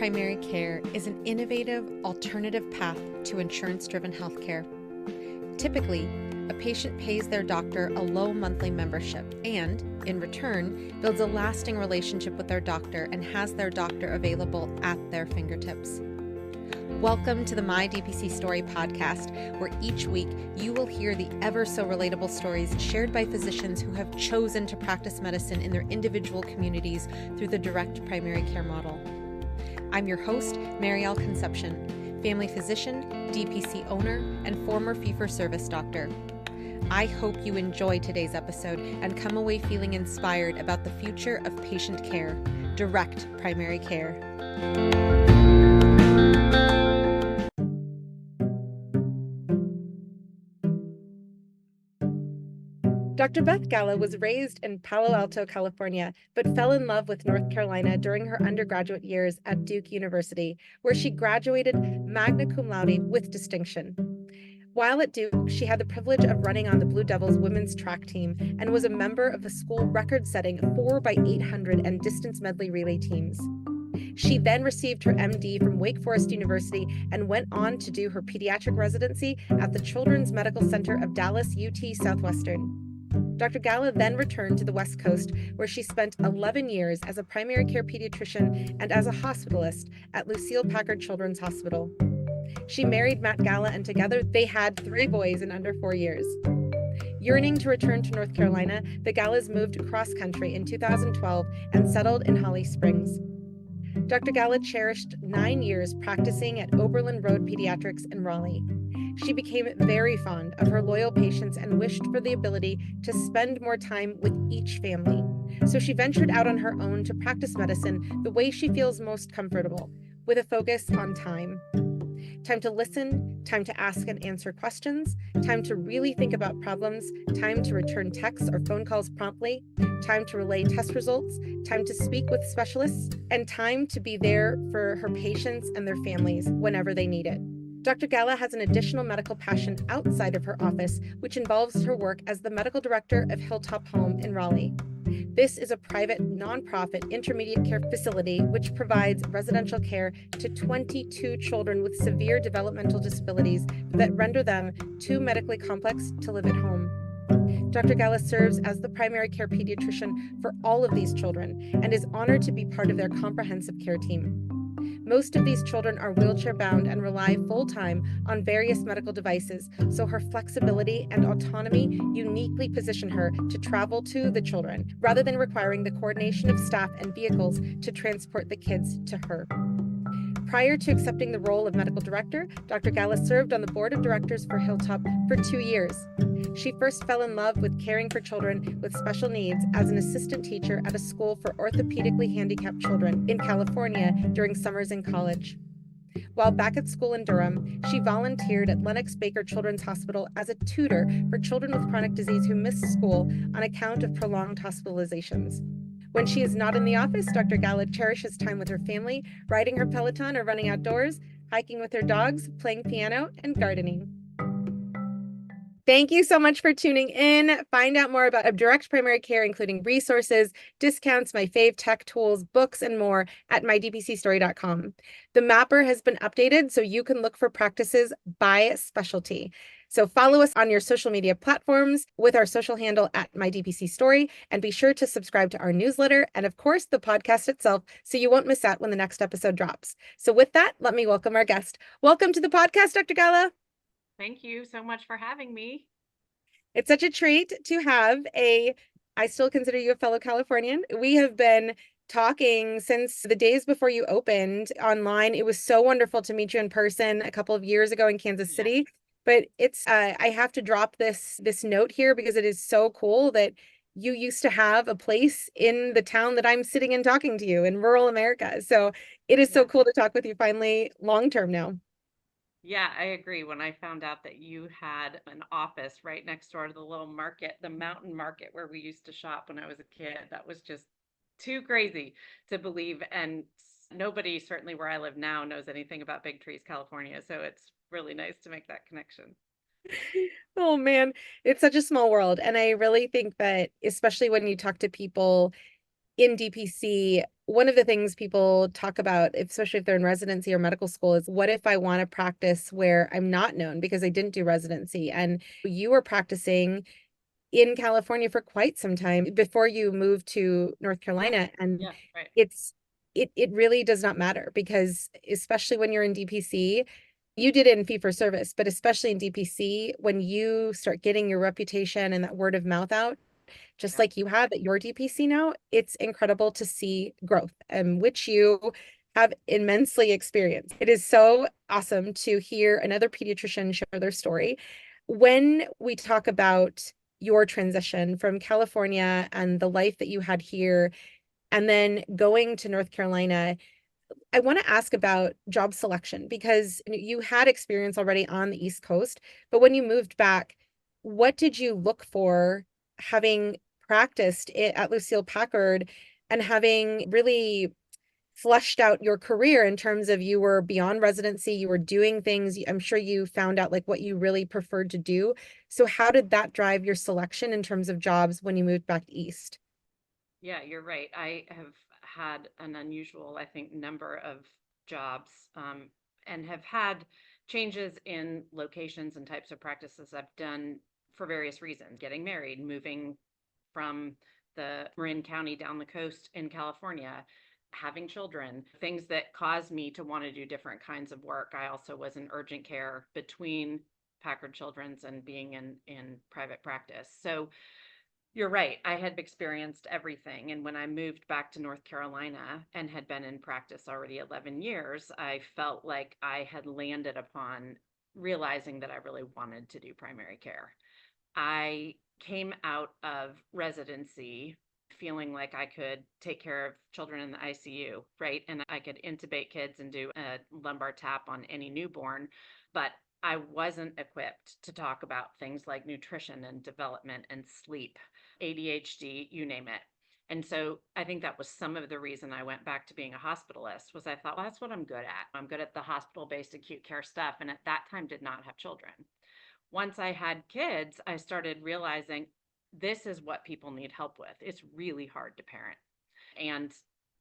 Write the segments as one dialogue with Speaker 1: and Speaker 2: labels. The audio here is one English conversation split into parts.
Speaker 1: primary care is an innovative, alternative path to insurance-driven healthcare. Typically, a patient pays their doctor a low monthly membership and, in return, builds a lasting relationship with their doctor and has their doctor available at their fingertips. Welcome to the My DPC Story podcast, where each week you will hear the ever so relatable stories shared by physicians who have chosen to practice medicine in their individual communities through the direct primary care model. I'm your host, Marielle Concepcion, family physician, DPC owner, and former fee-for-service doctor. I hope you enjoy today's episode and come away feeling inspired about the future of patient care, direct primary care. Dr. Beth Galla was raised in Palo Alto, California, but fell in love with North Carolina during her undergraduate years at Duke University, where she graduated magna cum laude with distinction. While at Duke, she had the privilege of running on the Blue Devils women's track team and was a member of the school record-setting 4x800 and distance medley relay teams. She then received her MD from Wake Forest University and went on to do her pediatric residency at the Children's Medical Center of Dallas UT Southwestern. Dr. Galla then returned to the West Coast, where she spent 11 years as a primary care pediatrician and as a hospitalist at Lucile Packard Children's Hospital. She married Matt Galla, and together they had 3 boys in under 4 years. Yearning to return to North Carolina, the Gallas moved across country in 2012 and settled in Holly Springs. Dr. Galla cherished 9 years practicing at Oberlin Road Pediatrics in Raleigh. She became very fond of her loyal patients and wished for the ability to spend more time with each family. So she ventured out on her own to practice medicine the way she feels most comfortable, with a focus on time. Time to listen, time to ask and answer questions, time to really think about problems, time to return texts or phone calls promptly, time to relay test results, time to speak with specialists, and time to be there for her patients and their families whenever they need it. Dr. Galla has an additional medical passion outside of her office, which involves her work as the medical director of Hilltop Home in Raleigh. This is a private, nonprofit intermediate care facility which provides residential care to 22 children with severe developmental disabilities that render them too medically complex to live at home. Dr. Galla serves as the primary care pediatrician for all of these children and is honored to be part of their comprehensive care team. Most of these children are wheelchair-bound and rely full-time on various medical devices, so her flexibility and autonomy uniquely position her to travel to the children, rather than requiring the coordination of staff and vehicles to transport the kids to her. Prior to accepting the role of medical director, Dr. Galla served on the board of directors for Hilltop for 2 years. She first fell in love with caring for children with special needs as an assistant teacher at a school for orthopedically handicapped children in California during summers in college. While back at school in Durham, she volunteered at Lenox Baker Children's Hospital as a tutor for children with chronic disease who missed school on account of prolonged hospitalizations. When she is not in the office, Dr. Galla cherishes time with her family, riding her Peloton or running outdoors, hiking with her dogs, playing piano, and gardening. Thank you so much for tuning in. Find out more about direct primary care, including resources, discounts, my fave tech tools, books, and more at mydpcstory.com. The mapper has been updated so you can look for practices by specialty. So follow us on your social media platforms with our social handle at mydpcstory, and be sure to subscribe to our newsletter and, of course, the podcast itself so you won't miss out when the next episode drops. So with that, let me welcome our guest. Welcome to the podcast, Dr. Galla.
Speaker 2: Thank you so much for having me.
Speaker 1: It's such a treat to have I still consider you a fellow Californian. We have been talking since the days before you opened online. It was so wonderful to meet you in person a couple of years ago in Kansas City. But it's I have to drop this note here because it is so cool that you used to have a place in the town that I'm sitting in talking to you in rural America. So it is so cool to talk with you finally long term now.
Speaker 2: Yeah, I agree. When I found out that you had an office right next door to the little market, the mountain market where we used to shop when I was a kid, that was just too crazy to believe. And nobody, certainly where I live now, knows anything about Big Trees, California. So it's really nice to make that connection.
Speaker 1: Oh man, it's such a small world. And I really think that, especially when you talk to people in DPC, one of the things people talk about, especially if they're in residency or medical school, is what if I want to practice where I'm not known because I didn't do residency? And you were practicing in California for quite some time before you moved to North
Speaker 2: Yeah.
Speaker 1: Carolina. And
Speaker 2: Yeah. Right.
Speaker 1: it's it really does not matter because especially when you're in DPC, you did it in fee for service, but especially in DPC, when you start getting your reputation and that word of mouth out, just
Speaker 2: Yeah.
Speaker 1: like you have at your DPC now, it's incredible to see growth, and which you have immensely experienced. It is so awesome to hear another pediatrician share their story. When we talk about your transition from California and the life that you had here, and then going to North Carolina, I want to ask about job selection because you had experience already on the East Coast, but when you moved back, what did you look for having practiced it at Lucille Packard and having really fleshed out your career in terms of you were beyond residency, you were doing things, I'm sure you found out like what you really preferred to do. So how did that drive your selection in terms of jobs when you moved back east?
Speaker 2: Yeah, you're right. I have had an unusual, I think, number of jobs, and have had changes in locations and types of practices I've done for various reasons. Getting married, moving from the Marin County down the coast in California, having children, things that caused me to want to do different kinds of work. I also was in urgent care between Packard Children's and being in private practice. So you're right. I had experienced everything. And when I moved back to North Carolina and had been in practice already 11 years, I felt like I had landed upon realizing that I really wanted to do primary care. I came out of residency feeling like I could take care of children in the ICU, right? And I could intubate kids and do a lumbar tap on any newborn, but I wasn't equipped to talk about things like nutrition and development and sleep, ADHD, you name it. And so I think that was some of the reason I went back to being a hospitalist was I thought, well, that's what I'm good at. I'm good at the hospital-based acute care stuff. And at that time did not have children. Once I had kids, I started realizing this is what people need help with. It's really hard to parent. And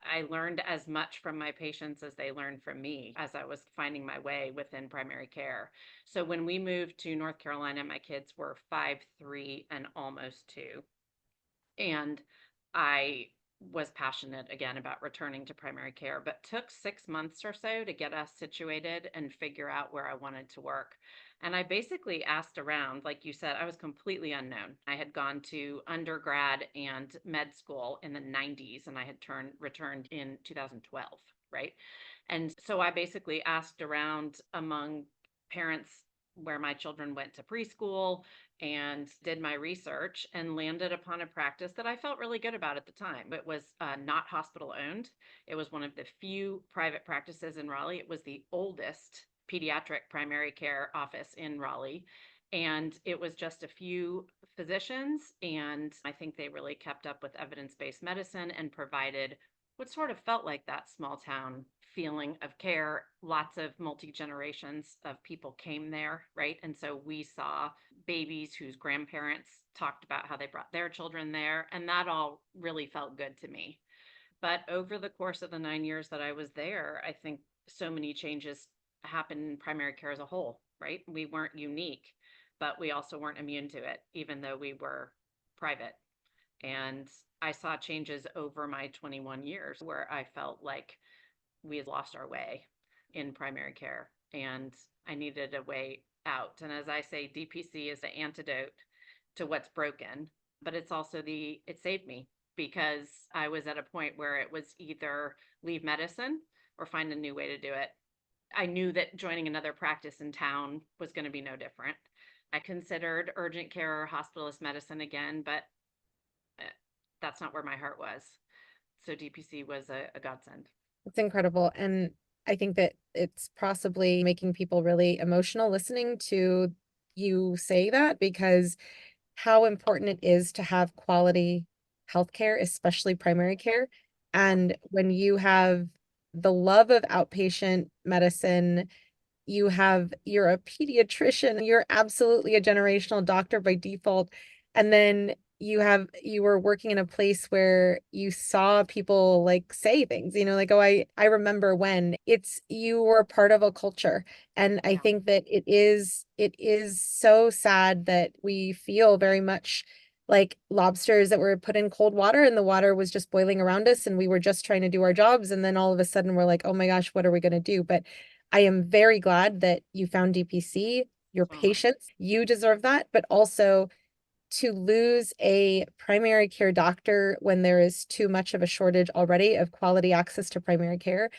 Speaker 2: I learned as much from my patients as they learned from me as I was finding my way within primary care. So when we moved to North Carolina, my kids were 5, 3, and almost 2. And I was passionate again about returning to primary care, but took 6 months or so to get us situated and figure out where I wanted to work. And I basically asked around, like you said, I was completely unknown. I had gone to undergrad and med school in the 90s and I had returned in 2012, right? And so I basically asked around among parents where my children went to preschool and did my research and landed upon a practice that I felt really good about at the time. It was not hospital owned. It was one of the few private practices in Raleigh. It was the oldest pediatric primary care office in Raleigh. And it was just a few physicians. And I think they really kept up with evidence based medicine and provided what sort of felt like that small town feeling of care. Lots of multi generations of people came there, right? And so we saw babies whose grandparents talked about how they brought their children there. And that all really felt good to me. But over the course of the 9 years that I was there, I think so many changes happened in primary care as a whole, right? We weren't unique, but we also weren't immune to it, even though we were private. And I saw changes over my 21 years where I felt like we had lost our way in primary care and I needed a way out. And as I say, DPC is the antidote to what's broken, but it's also it saved me because I was at a point where it was either leave medicine or find a new way to do it. I knew that joining another practice in town was going to be no different. I considered urgent care or hospitalist medicine again, but that's not where my heart was. So DPC was a godsend.
Speaker 1: It's incredible. And I think that it's possibly making people really emotional listening to you say that because how important it is to have quality healthcare, especially primary care.
Speaker 2: Yeah.
Speaker 1: And when you have the love of outpatient medicine, you're a pediatrician, you're absolutely a generational doctor by default. And then you were working in a place where you saw people like say things, like, oh, I remember when. It's you were part of a culture. And I
Speaker 2: Yeah.
Speaker 1: think that it is so sad that we feel very much like lobsters that were put in cold water and the water was just boiling around us and we were just trying to do our jobs, and then all of a sudden we're like, oh my gosh, what are we going to do? But I am very glad that you found DPC, your
Speaker 2: So am I.
Speaker 1: patients, you deserve that, but also to lose a primary care doctor when there is too much of a shortage already of quality access to primary care.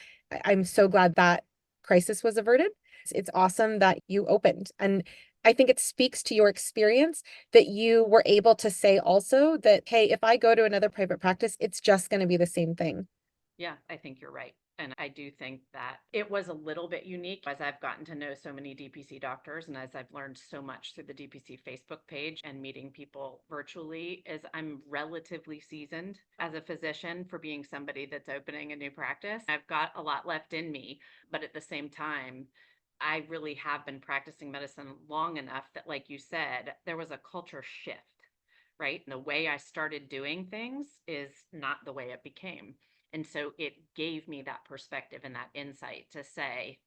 Speaker 1: I'm so glad that crisis was averted. It's awesome that you opened. And I think it speaks to your experience that you were able to say also that, hey, if I go to another private practice, it's just going to be the same thing.
Speaker 2: Yeah, I think you're right. And I do think that it was a little bit unique as I've gotten to know so many DPC doctors and as I've learned so much through the DPC Facebook page and meeting people virtually, is I'm relatively seasoned as a physician for being somebody that's opening a new practice. I've got a lot left in me, but at the same time, I really have been practicing medicine long enough that, like you said, there was a culture shift, right? And the way I started doing things is not the way it became. And so it gave me that perspective and that insight to say,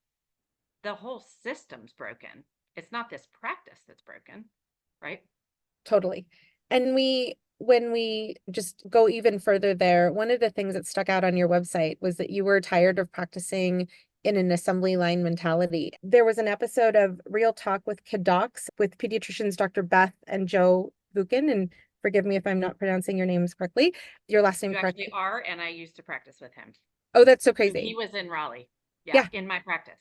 Speaker 2: the whole system's broken. It's not this practice that's broken, right?
Speaker 1: Totally. And when we just go even further there, one of the things that stuck out on your website was that you were tired of practicing in an assembly line mentality. There was an episode of Real Talk with Kid Docs with pediatricians Dr. Beth and Joe Buchan, and forgive me if I'm not pronouncing your names correctly, your last name
Speaker 2: You actually
Speaker 1: correctly.
Speaker 2: are, and I used to practice with him.
Speaker 1: Oh, that's so
Speaker 2: So he
Speaker 1: crazy.
Speaker 2: was in Raleigh. Yeah,
Speaker 1: Yeah,
Speaker 2: in my practice.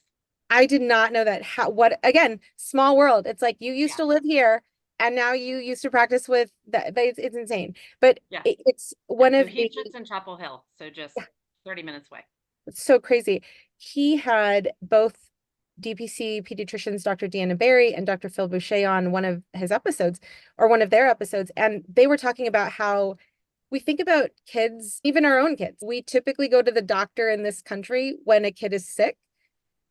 Speaker 1: I did not know that. What again, small world. It's like you used
Speaker 2: Yeah,
Speaker 1: to live here and now you used to practice with that. It's insane. But
Speaker 2: yeah,
Speaker 1: it's
Speaker 2: yeah.
Speaker 1: one
Speaker 2: So
Speaker 1: of
Speaker 2: he's
Speaker 1: the,
Speaker 2: just in Chapel Hill, so just 30 minutes away.
Speaker 1: it's so crazy. He had both DPC pediatricians, Dr. Deanna Barry and Dr. Phil Boucher on one of his episodes or one of their episodes. And they were talking about how we think about kids, even our own kids. We typically go to the doctor in this country when a kid is sick.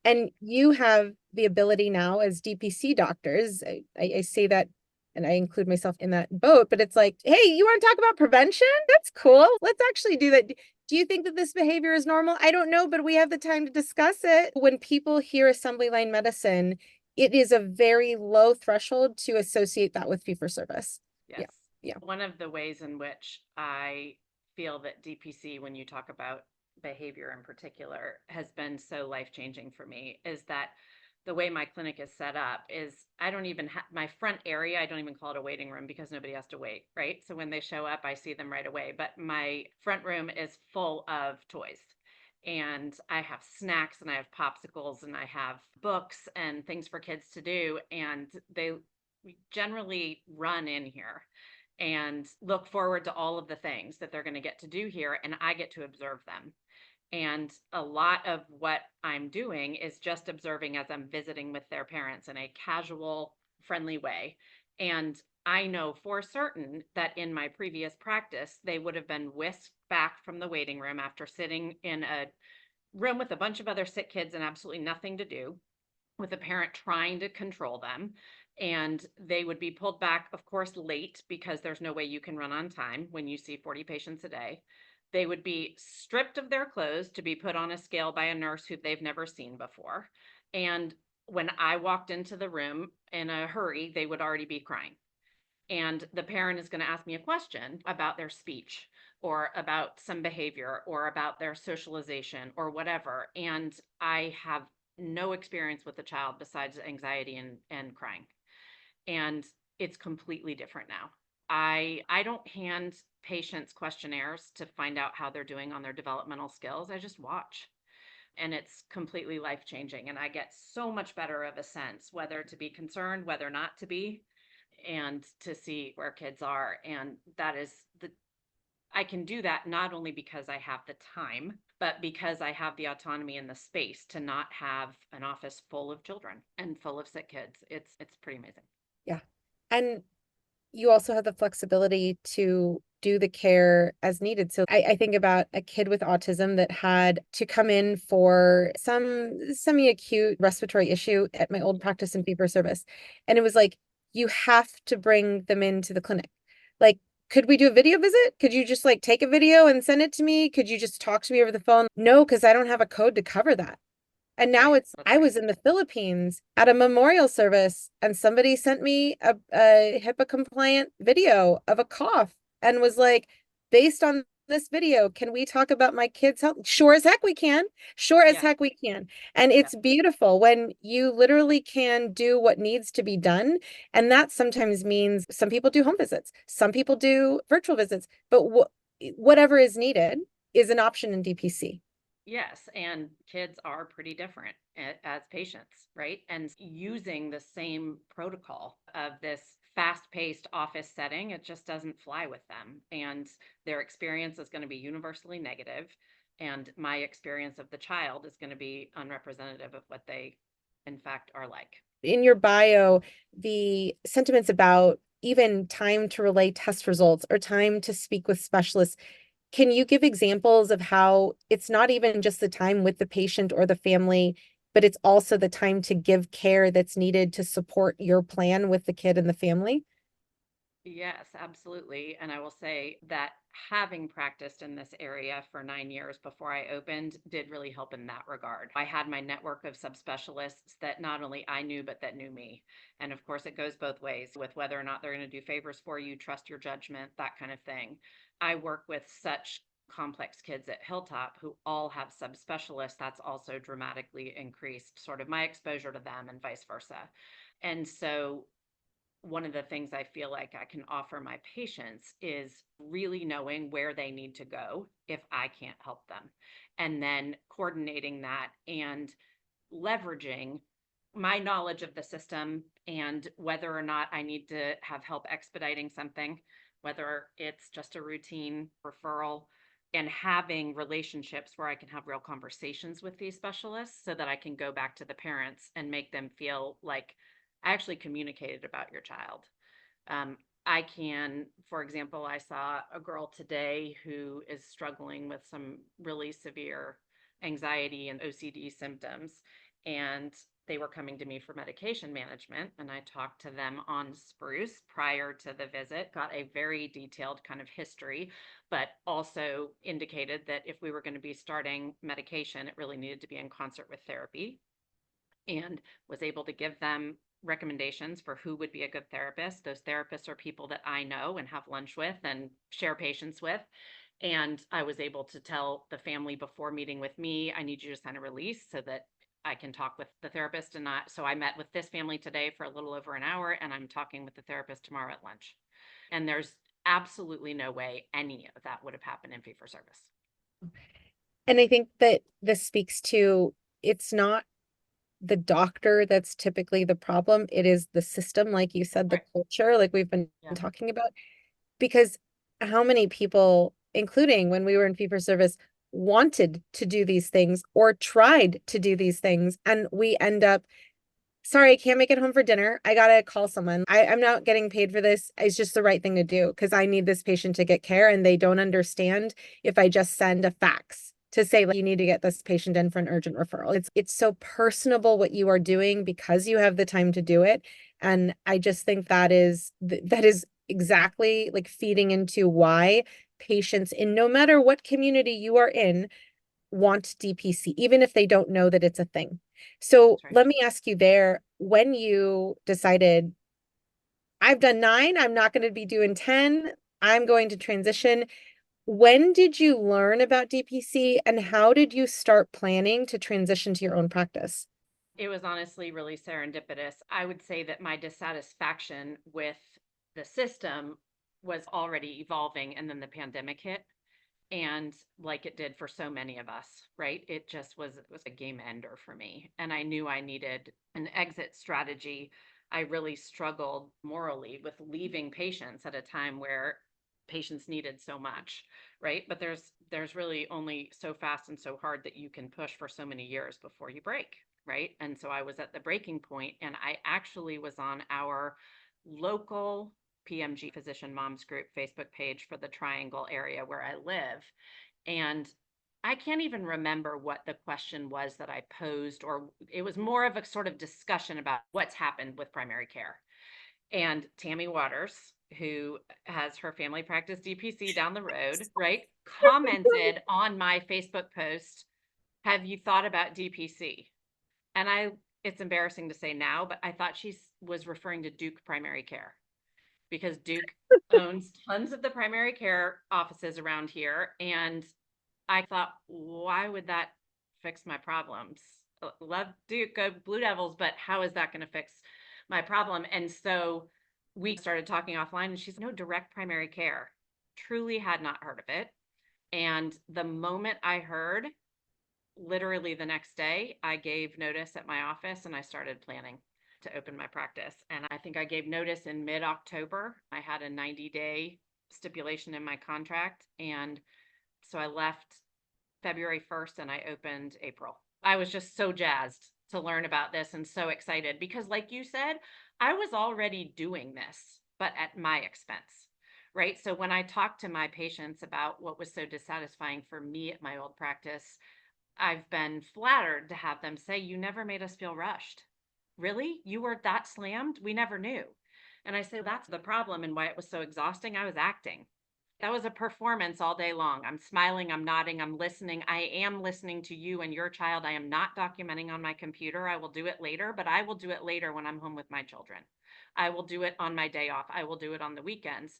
Speaker 1: And you have the ability now as DPC doctors, I say that and I include myself in that boat, but it's like, hey, you want to talk about prevention? That's cool. Let's actually do that. Do you think that this behavior is normal? I don't know, but we have the time to discuss it. When people hear assembly line medicine, it is a very low threshold to associate that with fee for service.
Speaker 2: Yes.
Speaker 1: Yeah. Yeah.
Speaker 2: One of the ways in which I feel that DPC, when you talk about behavior in particular, has been so life changing for me is that the way my clinic is set up is I don't even have my front area. I don't even call it a waiting room because nobody has to wait, right? So when they show up, I see them right away. But my front room is full of toys. And I have snacks and I have popsicles and I have books and things for kids to do. And they generally run in here and look forward to all of the things that they're going to get to do here. And I get to observe them. And a lot of what I'm doing is just observing as I'm visiting with their parents in a casual, friendly way. And I know for certain that in my previous practice, they would have been whisked back from the waiting room after sitting in a room with a bunch of other sick kids and absolutely nothing to do, with a parent trying to control them. And they would be pulled back, of course, late because there's no way you can run on time when you see 40 patients a day. They would be stripped of their clothes to be put on a scale by a nurse who they've never seen before. And when I walked into the room in a hurry, they would already be crying. And the parent is going to ask me a question about their speech or about some behavior or about their socialization or whatever. And I have no experience with the child besides anxiety and crying. And it's completely different now. I don't hand patients questionnaires to find out how they're doing on their developmental skills. I just watch. And it's completely life changing. And I get so much better of a sense whether to be concerned, whether not to be, and to see where kids are. And that is I can do that not only because I have the time, but because I have the autonomy and the space to not have an office full of children and full of sick kids. It's pretty amazing.
Speaker 1: Yeah. And you also have the flexibility to do the care as needed. So I think about a kid with autism that had to come in for some semi-acute respiratory issue at my old
Speaker 2: Yeah.
Speaker 1: practice in fee for service. And it was like, you have to bring them into the clinic. Like, could we do a video visit? Could you just like take a video and send it to me? Could you just talk to me over the phone? No, because I don't have a code to cover that. And now
Speaker 2: That's
Speaker 1: I
Speaker 2: right.
Speaker 1: was in the Philippines at a memorial service and somebody sent me a HIPAA compliant video of a cough and was like, based on this video, can we talk about my kid's health? Sure as heck we can. Sure as
Speaker 2: Yeah.
Speaker 1: heck we can. And
Speaker 2: Yeah.
Speaker 1: it's beautiful when you literally can do what needs to be done. And that sometimes means some people do home visits, some people do virtual visits, but whatever is needed is an option in DPC.
Speaker 2: Yes, and kids are pretty different as patients, right? And using the same protocol of this fast-paced office setting, it just doesn't fly with them. And their experience is going to be universally negative, and my experience of the child is going to be unrepresentative of what they, in fact, are like.
Speaker 1: In your bio, the sentiments about even time to relay test results or time to speak with specialists, can you give examples of how it's not even just the time with the patient or the family, but it's also the time to give care that's needed to support your plan with the kid and the family?
Speaker 2: Yes, absolutely. And I will say that having practiced in this area for 9 years before I opened did really help in that regard. I had my network of subspecialists that not only I knew, but that knew me. And of course, it goes both ways with whether or not they're going to do favors for you, trust your judgment, that kind of thing. I work with such complex kids at Hilltop who all have subspecialists. That's also dramatically increased sort of my exposure to them and vice versa. And so one of the things I feel like I can offer my patients is really knowing where they need to go if I can't help them, and then coordinating that and leveraging my knowledge of the system and whether or not I need to have help expediting something, whether it's just a routine referral, and having relationships where I can have real conversations with these specialists so that I can go back to the parents and make them feel like I actually communicated about your child. Um, I can, for example, I saw a girl today who is struggling with some really severe anxiety and OCD symptoms, and they were coming to me for medication management. And I talked to them on Spruce prior to the visit, got a very detailed kind of history, but also indicated that if we were going to be starting medication, it really needed to be in concert with therapy, and was able to give them recommendations for who would be a good therapist. Those therapists are people that I know and have lunch with and share patients with. And I was able to tell the family before meeting with me, I need you to sign a release so that I can talk with the therapist. And not, so I met with this family today for a little over an hour, and I'm talking with the therapist tomorrow at lunch. And there's absolutely no way any of that would have happened in fee for service.
Speaker 1: And I think that this speaks to it's not the doctor that's typically the problem. It is the system, like you said, the
Speaker 2: Right.
Speaker 1: culture, like we've been
Speaker 2: Yeah.
Speaker 1: talking about. Because how many people, including when we were in fee for service, wanted to do these things or tried to do these things, and we end up, sorry, I can't make it home for dinner. I gotta call someone. I'm not getting paid for this. It's just the right thing to do because I need this patient to get care, and they don't understand if I just send a fax to say like you need to get this patient in for an urgent referral. It's so personable what you are doing because you have the time to do it. And I just think that is exactly like feeding into why patients in no matter what community you are in want DPC, even if they don't know that it's a thing. So
Speaker 2: That's right.
Speaker 1: let me ask you there, when you decided, I've done 9, I'm not going to be doing 10, I'm going to transition. When did you learn about DPC and how did you start planning to transition to your own practice?
Speaker 2: It was honestly really serendipitous. I would say that my dissatisfaction with the system was already evolving, and then the pandemic hit. And like it did for so many of us, right? It was a game ender for me. And I knew I needed an exit strategy. I really struggled morally with leaving patients at a time where patients needed so much, right? But there's really only so fast and so hard that you can push for so many years before you break, right? And so I was at the breaking point, and I actually was on our local PMG Physician Moms Group Facebook page for the Triangle area where I live. And I can't even remember what the question was that I posed, or it was more of a sort of discussion about what's happened with primary care. And Tammy Waters who has her family practice DPC down the road, right, commented on my Facebook post, "Have you thought about DPC?" And it's embarrassing to say now, but I thought she was referring to Duke Primary Care, because Duke owns tons of the primary care offices around here. And I thought, why would that fix my problems? Love Duke, go Blue Devils, but how is that going to fix my problem? And so we started talking offline, and she's no, direct primary care. Truly had not heard of it. And the moment I heard, literally the next day, I gave notice at my office and I started planning to open my practice. And I think I gave notice in mid-October. I had a 90-day stipulation in my contract. And so I left February 1st and I opened April. I was just so jazzed to learn about this and so excited because, like you said, I was already doing this, but at my expense, right? So when I talked to my patients about what was so dissatisfying for me at my old practice, I've been flattered to have them say, "You never made us feel rushed." Really? You were that slammed? We never knew. And I say, that's the problem and why it was so exhausting. I was acting. That was a performance all day long. I'm smiling, I'm nodding, I'm listening. I am listening to you and your child. I am not documenting on my computer. I will do it later, but I will do it later when I'm home with my children. I will do it on my day off. I will do it on the weekends.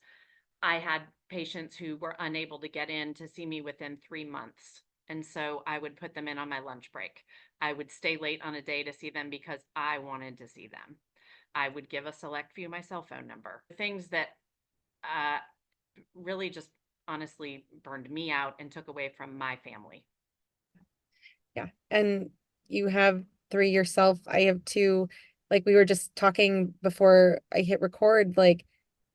Speaker 2: I had patients who were unable to get in to see me within 3 months. And so I would put them in on my lunch break. I would stay late on a day to see them because I wanted to see them. I would give a select few my cell phone number. Things that uh, really just honestly burned me out and took away from my family.
Speaker 1: Yeah. And you have three yourself. I have two. Like we were just talking before I hit record, like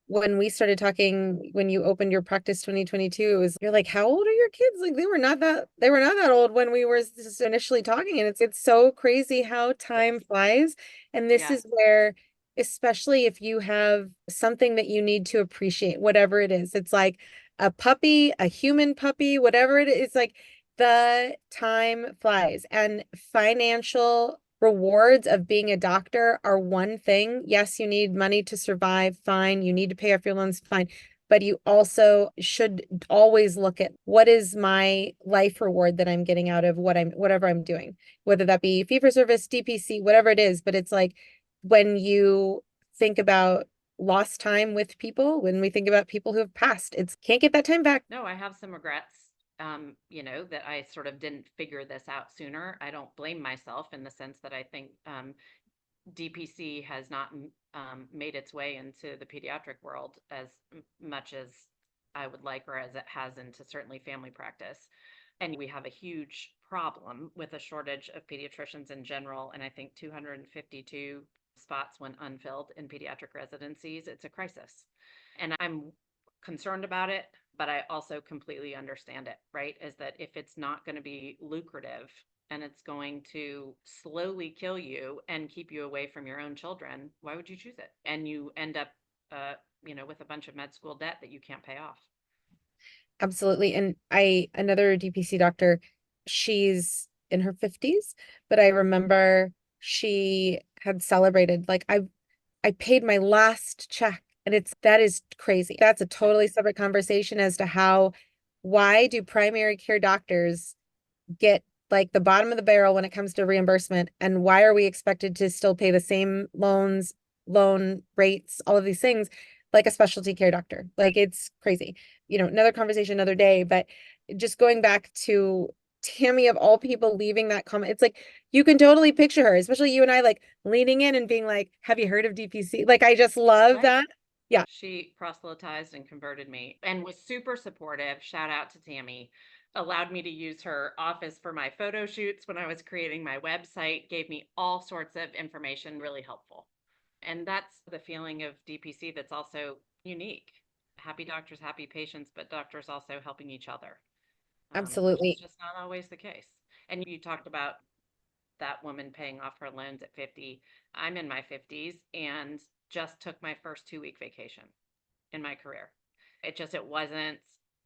Speaker 1: when we started talking, when you opened your practice 2022, it was, you're like, how old are your kids? Like they were not that old when we were just initially talking. And it's so crazy how time flies. And this
Speaker 2: Yes.
Speaker 1: is where, especially if you have something that you need to appreciate, whatever it is, it's like a puppy, a human puppy, whatever it is, like the time flies. And financial rewards of being a doctor are one thing. Yes, you need money to survive, fine. You need to pay off your loans, fine. But you also should always look at, what is my life reward that I'm getting out of whatever I'm doing, whether that be fee for service, DPC, whatever it is. But it's like, when you think about lost time with people, when we think about people who have passed, it's can't get that time back.
Speaker 2: No, I have some regrets, that I sort of didn't figure this out sooner. I don't blame myself in the sense that I think DPC has not made its way into the pediatric world as much as I would like, or as it has into certainly family practice. And we have a huge problem with a shortage of pediatricians in general. And I think 252 spots went unfilled in pediatric residencies. It's a crisis. And I'm concerned about it, but I also completely understand it, right? Is that if it's not going to be lucrative and it's going to slowly kill you and keep you away from your own children, why would you choose it? And you end up, with a bunch of med school debt that you can't pay off.
Speaker 1: Absolutely. And another DPC doctor, she's in her 50s, but I remember she had celebrated, like, I paid my last check, and that is crazy. That's a totally separate conversation as to why do primary care doctors get like the bottom of the barrel when it comes to reimbursement, and why are we expected to still pay the same loan rates, all of these things, like a specialty care doctor? Like, it's crazy. Another conversation another day. But just going back to Tammy, of all people, leaving that comment, it's like you can totally picture her, especially you and I, like leaning in and being like, have you heard of DPC? Like, I just love
Speaker 2: Right.
Speaker 1: that. Yeah.
Speaker 2: She proselytized and converted me and was super supportive. Shout out to Tammy. Allowed me to use her office for my photo shoots when I was creating my website, gave me all sorts of information, really helpful. And that's the feeling of DPC that's also unique. Happy doctors, happy patients, but doctors also helping each other, which is
Speaker 1: Absolutely.
Speaker 2: just not always the case. And you talked about that woman paying off her loans at 50. I'm in my 50s and just took my first 2-week vacation in my career. It wasn't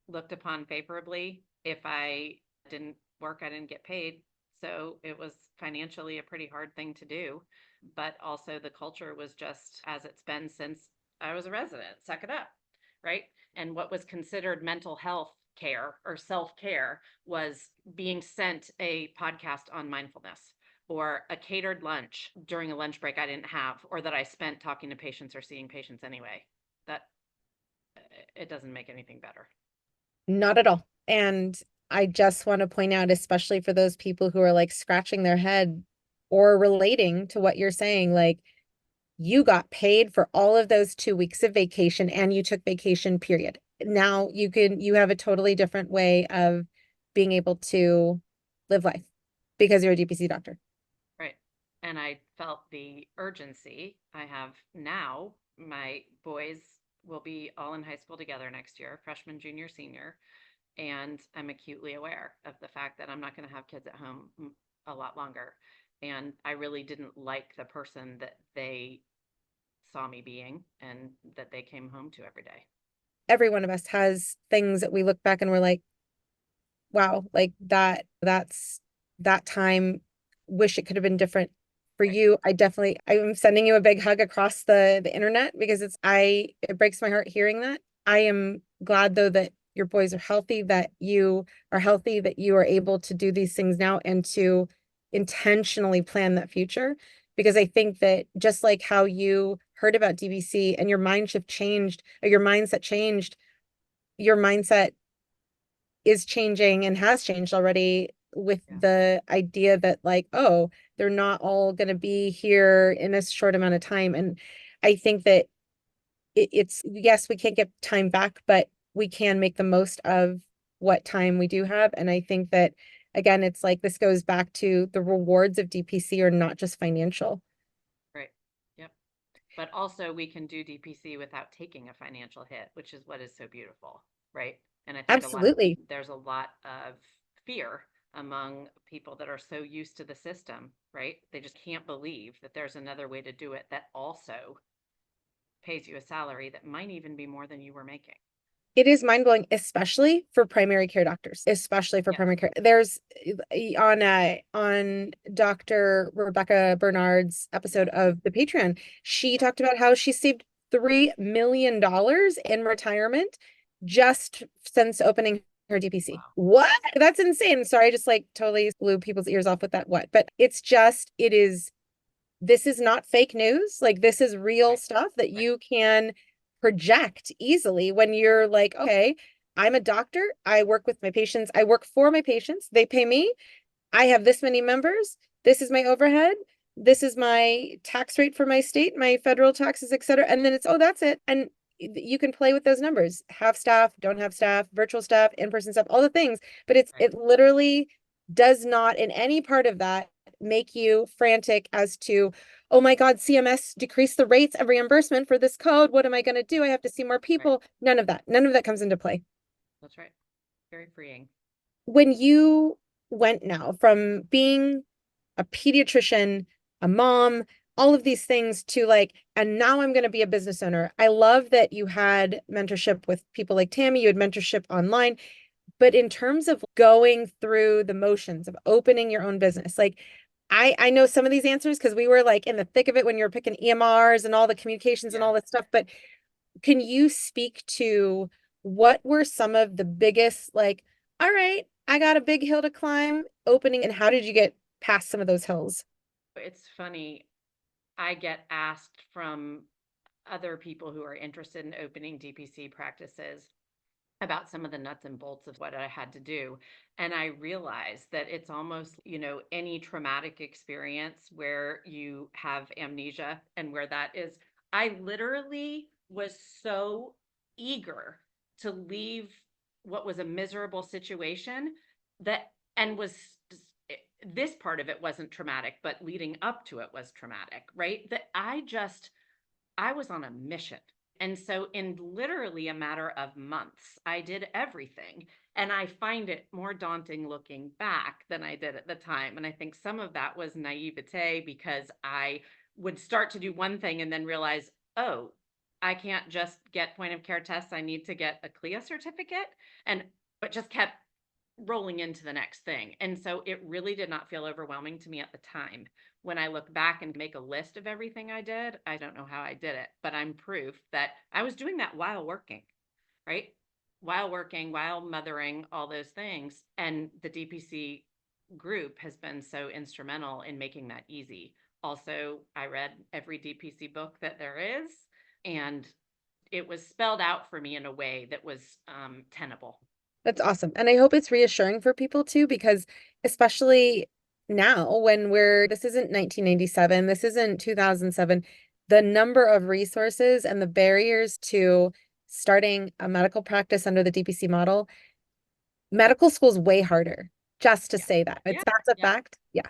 Speaker 2: looked upon favorably. If I didn't work, I didn't get paid. So it was financially a pretty hard thing to do. But also the culture was just as it's been since I was a resident, suck it up, right? And what was considered mental health care or self-care was being sent a podcast on mindfulness or a catered lunch during a lunch break I didn't have, or that I spent talking to patients or seeing patients anyway. That it doesn't make anything better.
Speaker 1: Not at all. And I just want to point out, especially for those people who are like scratching their head or relating to what you're saying, like you got paid for all of those 2 weeks of vacation and you took vacation, period. Now you have a totally different way of being able to live life because you're a DPC doctor.
Speaker 2: Right. And I felt the urgency. I have now, my boys will be all in high school together next year, freshman, junior, senior. And I'm acutely aware of the fact that I'm not going to have kids at home a lot longer. And I really didn't like the person that they saw me being and that they came home to every day.
Speaker 1: Every one of us has things that we look back and we're like, wow, like that's that time. Wish it could have been different for
Speaker 2: Right.
Speaker 1: you. I'm sending you a big hug across the internet because it breaks my heart hearing that. I am glad though that your boys are healthy, that you are healthy, that you are able to do these things now and to intentionally plan that future. Because I think that just like how you heard about DBC and your mind shift changed, or your mindset changed, your mindset is changing and has changed already with
Speaker 2: Yeah.
Speaker 1: the idea that like, oh, they're not all going to be here in a short amount of time. And I think that it's, yes, we can't get time back, but we can make the most of what time we do have. And I think that, again, it's like this goes back to the rewards of DPC are not just financial.
Speaker 2: Right. Yep. But also we can do DPC without taking a financial hit, which is what is so beautiful, right? And I think
Speaker 1: Absolutely.
Speaker 2: there's a lot of fear among people that are so used to the system, right? They just can't believe that there's another way to do it that also pays you a salary that might even be more than you were making.
Speaker 1: It is mind blowing, especially for primary care doctors, especially for
Speaker 2: Yes.
Speaker 1: primary care. There's on Dr. Rebecca Bernard's episode
Speaker 2: Yep.
Speaker 1: of the Patreon, she
Speaker 2: Yep.
Speaker 1: talked about how she saved $3 million in retirement just since opening her DPC.
Speaker 2: Wow.
Speaker 1: What? That's insane. Sorry, I just like totally blew people's ears off with that what. But this is not fake news. Like this is real
Speaker 2: Right.
Speaker 1: stuff that
Speaker 2: Right.
Speaker 1: you can project easily when you're like, okay, I'm a doctor. I work with my patients. I work for my patients. They pay me. I have this many members. This is my overhead. This is my tax rate for my state, my federal taxes, et cetera. And then it's, oh, that's it. And you can play with those numbers. Have staff, don't have staff, virtual staff, in-person staff, all the things. But
Speaker 2: Right.
Speaker 1: it literally does not in any part of that make you frantic as to, oh my God, CMS decreased the rates of reimbursement for this code. What am I going to do? I have to see more
Speaker 2: Right.
Speaker 1: people. None of that. None of that comes into play.
Speaker 2: That's right. Very freeing.
Speaker 1: When you went now from being a pediatrician, a mom, all of these things to like, and now I'm going to be a business owner. I love that you had mentorship with people like Tammy, you had mentorship online. But in terms of going through the motions of opening your own business, like I know some of these answers because we were like in the thick of it when you were picking EMRs and all the communications and
Speaker 2: Yeah.
Speaker 1: all this stuff. But can you speak to what were some of the biggest, like, all right, I got a big hill to climb opening, and how did you get past some of those hills?
Speaker 2: It's funny. I get asked from other people who are interested in opening DPC practices about some of the nuts and bolts of what I had to do. And I realized that it's almost, any traumatic experience where you have amnesia and where that is. I literally was so eager to leave what was a miserable situation that, and was, this part of it wasn't traumatic, but leading up to it was traumatic, right? That I was on a mission. And so, in literally a matter of months, I did everything. And I find it more daunting looking back than I did at the time. And I think some of that was naivete because I would start to do one thing and then realize, oh, I can't just get point of care tests. I need to get a CLIA certificate. But just kept rolling into the next thing. And so it really did not feel overwhelming to me at the time. When I look back and make a list of everything I did, I don't know how I did it, but I'm proof that I was doing that while working, right? While working, while mothering, all those things. And the DPC group has been so instrumental in making that easy. Also, I read every DPC book that there is, and it was spelled out for me in a way that was tenable.
Speaker 1: That's awesome. And I hope it's reassuring for people too, because especially now when this isn't 1997, this isn't 2007, the number of resources and the barriers to starting a medical practice under the DPC model, medical school is way harder, just to
Speaker 2: Yeah.
Speaker 1: say that.
Speaker 2: Yeah.
Speaker 1: That's a
Speaker 2: Yeah.
Speaker 1: fact. Yeah.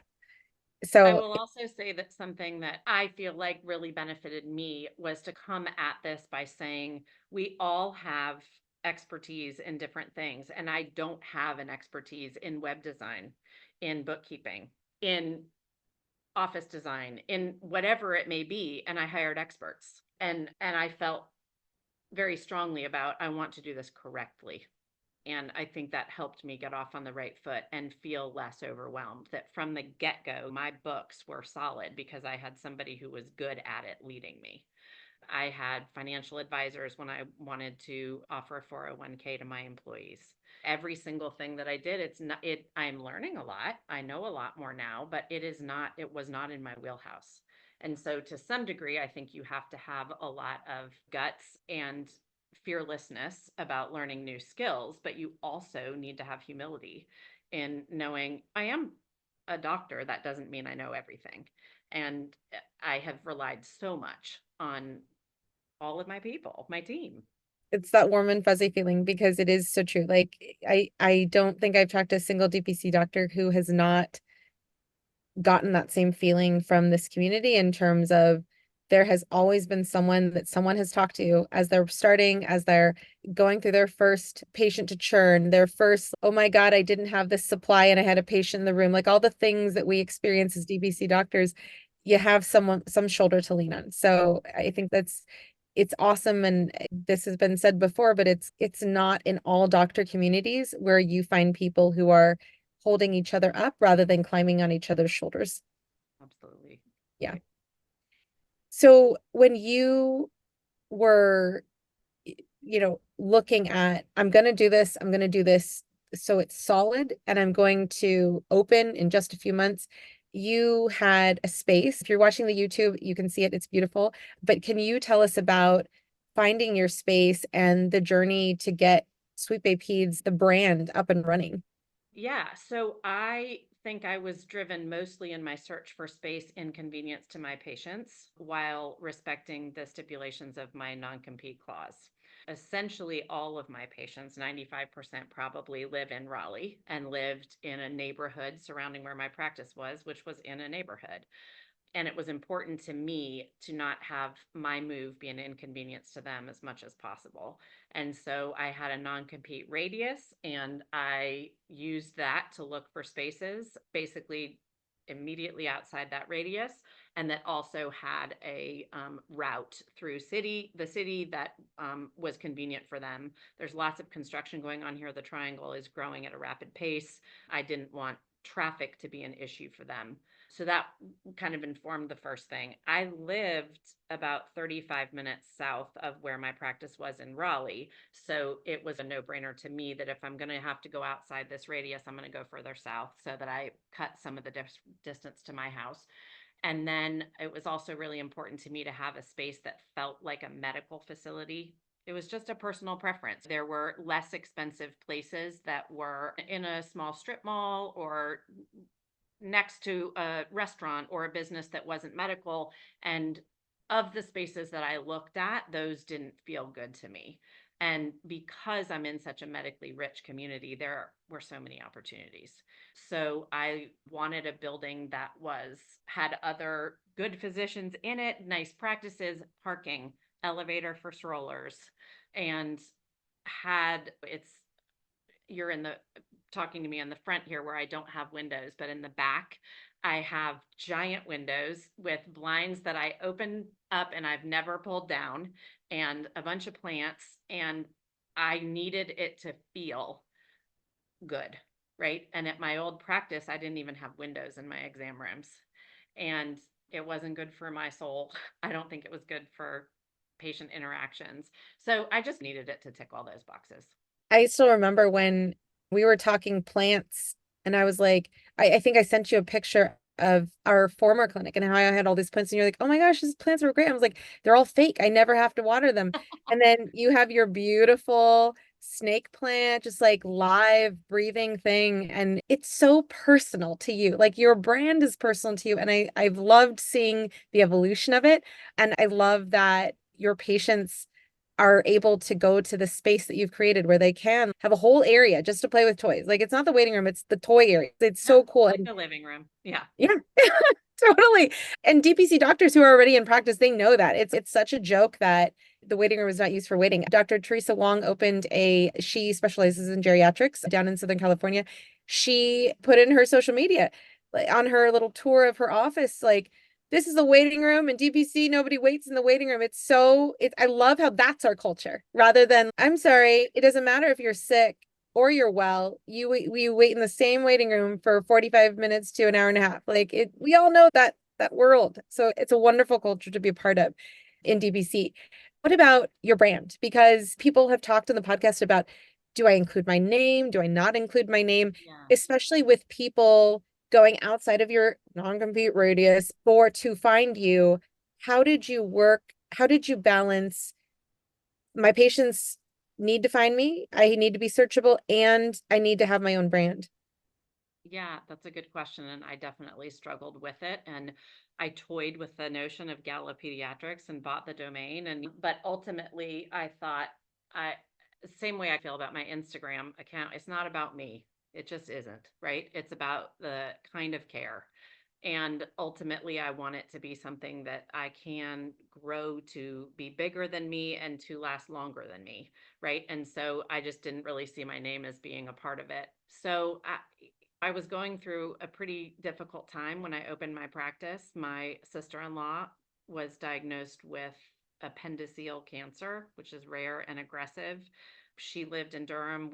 Speaker 2: I
Speaker 1: So
Speaker 2: will also say that something that I feel like really benefited me was to come at this by saying we all have expertise in different things. And I don't have an expertise in web design, in bookkeeping, in office design, in whatever it may be. And I hired experts. And I felt very strongly about I want to do this correctly. And I think that helped me get off on the right foot and feel less overwhelmed. That from the get go, my books were solid because I had somebody who was good at it leading me. I had financial advisors when I wanted to offer a 401k to my employees. Every single thing that I did, I'm learning a lot. I know a lot more now, but it was not in my wheelhouse. And so to some degree, I think you have to have a lot of guts and fearlessness about learning new skills, but you also need to have humility in knowing I am a doctor. That doesn't mean I know everything. And I have relied so much on all of my people, my team.
Speaker 1: it's that warm and fuzzy feeling because it is so true. Like I don't think I've talked to a single DPC doctor who has not gotten that same feeling from this community in terms of there has always been someone that someone has talked to as they're starting, as they're going through their first patient to churn, their first, oh my God, I didn't have this supply and I had a patient in the room, like all the things that we experience as DPC doctors, you have some shoulder to lean on. So I think it's awesome. And this has been said before, but it's not in all doctor communities where you find people who are holding each other up rather than climbing on each other's shoulders.
Speaker 2: Absolutely.
Speaker 1: Yeah. So when you were, looking at, I'm going to do this so it's solid and I'm going to open in just a few months. You had a space. If you're watching the YouTube, you can see it. It's beautiful. But can you tell us about finding your space and the journey to get Sweetbay Peds, the brand, up and running?
Speaker 2: Yeah. So I think I was driven mostly in my search for space inconvenience to my patients while respecting the stipulations of my non-compete clause. Essentially, all of my patients, 95% probably live in Raleigh and lived in a neighborhood surrounding where my practice was, which was in a neighborhood. And it was important to me to not have my move be an inconvenience to them as much as possible. And so I had a non-compete radius and I used that to look for spaces basically immediately outside that radius, and that also had a route through the city that was convenient for them. There's lots of construction going on here. The triangle is growing at a rapid pace. I didn't want traffic to be an issue for them. So that kind of informed the first thing. I lived about 35 minutes south of where my practice was in Raleigh. So it was a no-brainer to me that if I'm going to have to go outside this radius, I'm going to go further south so that I cut some of the distance to my house. And then it was also really important to me to have a space that felt like a medical facility. It was just a personal preference. There were less expensive places that were in a small strip mall or next to a restaurant or a business that wasn't medical. And of the spaces that I looked at, those didn't feel good to me. And because I'm in such a medically rich community, there were so many opportunities. So I wanted a building that had other good physicians in it, nice practices, parking, elevator for strollers, and you're in the talking to me in the front here where I don't have windows, but in the back, I have giant windows with blinds that I open up and I've never pulled down, and a bunch of plants. And I needed it to feel good. right? And at my old practice, I didn't even have windows in my exam rooms. And it wasn't good for my soul. I don't think it was good for patient interactions. So I just needed it to tick all those boxes.
Speaker 1: I still remember when we were talking plants, and I was like, I think I sent you a picture of our former clinic and how I had all these plants, and you're like, oh my gosh, these plants were great. I was like, they're all fake. I never have to water them. And then you have your beautiful snake plant, just like live breathing thing. And it's so personal to you. Like your brand is personal to you. And I've loved seeing the evolution of it. And I love that your patients are able to go to the space that you've created where they can have a whole area just to play with toys. Like it's not the waiting room, it's the toy area. It's
Speaker 2: Yeah,
Speaker 1: so cool.
Speaker 2: like
Speaker 1: And
Speaker 2: a living room. Yeah.
Speaker 1: yeah, totally. And DPC doctors who are already in practice, they know that. It's such a joke that the waiting room is not used for waiting. Dr. Teresa Wong opened she specializes in geriatrics down in Southern California. She put in her social media, like on her little tour of her office, like, this is the waiting room in DPC. Nobody waits in the waiting room. I love how that's our culture rather than, I'm sorry, it doesn't matter if you're sick or you're well, we wait in the same waiting room for 45 minutes to an hour and a half. Like we all know that world. So it's a wonderful culture to be a part of in DBC. What about your brand? Because people have talked in the podcast about, do I include my name? Do I not include my name?
Speaker 2: Yeah.
Speaker 1: Especially with people going outside of your non-compete radius to find you. How did you work? How did you balance my patients need to find me. I need to be searchable and I need to have my own brand.
Speaker 2: Yeah, that's a good question. And I definitely struggled with it. And I toyed with the notion of Galla Pediatrics and bought the domain. But ultimately I thought I same way I feel about my Instagram account. It's not about me. It just isn't, right? It's about the kind of care. And ultimately, I want it to be something that I can grow to be bigger than me and to last longer than me. Right. And so I just didn't really see my name as being a part of it. So I was going through a pretty difficult time when I opened my practice. My sister in law was diagnosed with appendiceal cancer, which is rare and aggressive. She lived in Durham.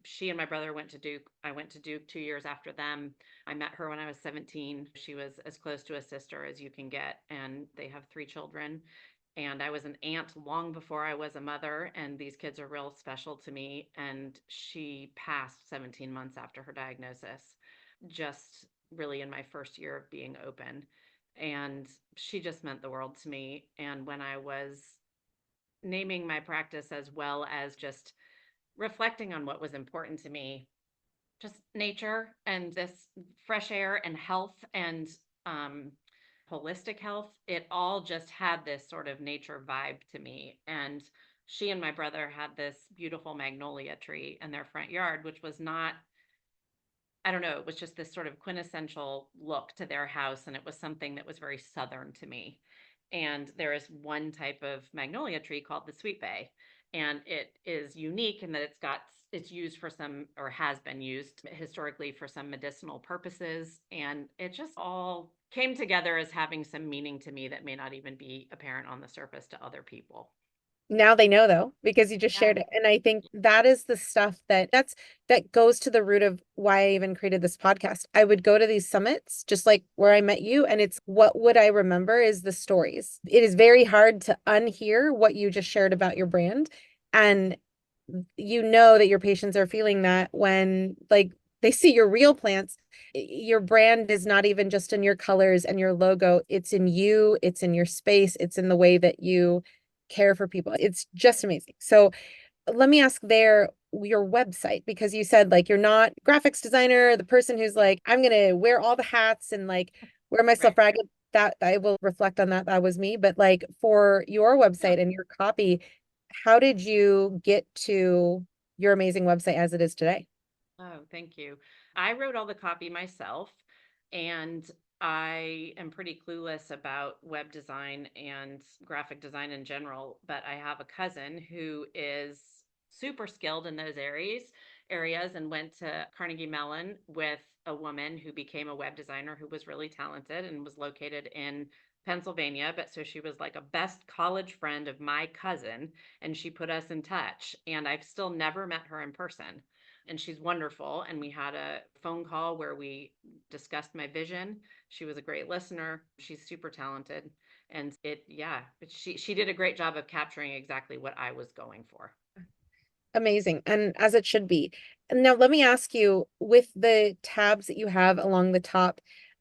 Speaker 2: She and my brother went to Duke. I went to Duke 2 years after them. I met her when I was 17. She was as close to a sister as you can get, and they have 3 children. And I was an aunt long before I was a mother, and these kids are real special to me. And she passed 17 months after her diagnosis, just really in my first year of being open. And she just meant the world to me. And when I was naming my practice as well as just reflecting on what was important to me, just nature and this fresh air and health and um, holistic health, it all just had this sort of nature vibe to me. And she and my brother had this beautiful magnolia tree in their front yard, which was not, I don't know, it was just this sort of quintessential look to their house. And it was something that was very Southern to me. And there is one type of magnolia tree called the Sweetbay. And it is unique in that it's used for some, or has been used historically for some medicinal purposes. And it just all came together as having some meaning to me that may not even be apparent on the surface to other people.
Speaker 1: Now they know though, because you just
Speaker 2: Yeah.
Speaker 1: shared it. And I think that is the stuff that goes to the root of why I even created this podcast. I would go to these summits, just like where I met you, and it's what would I remember is the stories. It is very hard to unhear what you just shared about your brand. And you know that your patients are feeling that when like they see your real plants. Your brand is not even just in your colors and your logo. It's in you, it's in your space, it's in the way that you care for people. It's just amazing. So let me ask your website, because you said like you're not graphics designer, the person who's
Speaker 2: Yeah.
Speaker 1: like, I'm gonna wear all the hats and like wear myself
Speaker 2: Right.
Speaker 1: ragged. That I will reflect on that. That was me. But like for your
Speaker 2: Yeah.
Speaker 1: website and your copy, how did you get to your amazing website as it is today?
Speaker 2: Oh, thank you. I wrote all the copy myself, and I am pretty clueless about web design and graphic design in general, but I have a cousin who is super skilled in those areas and went to Carnegie Mellon with a woman who became a web designer who was really talented and was located in Pennsylvania. But so she was like a best college friend of my cousin, and she put us in touch. And I've still never met her in person. and she's wonderful. And we had a phone call where we discussed my vision. She was a great listener. She's super talented. And she did a great job of capturing exactly what I was going for.
Speaker 1: Amazing. And as it should be. And now let me ask you, with the tabs that you have along the top,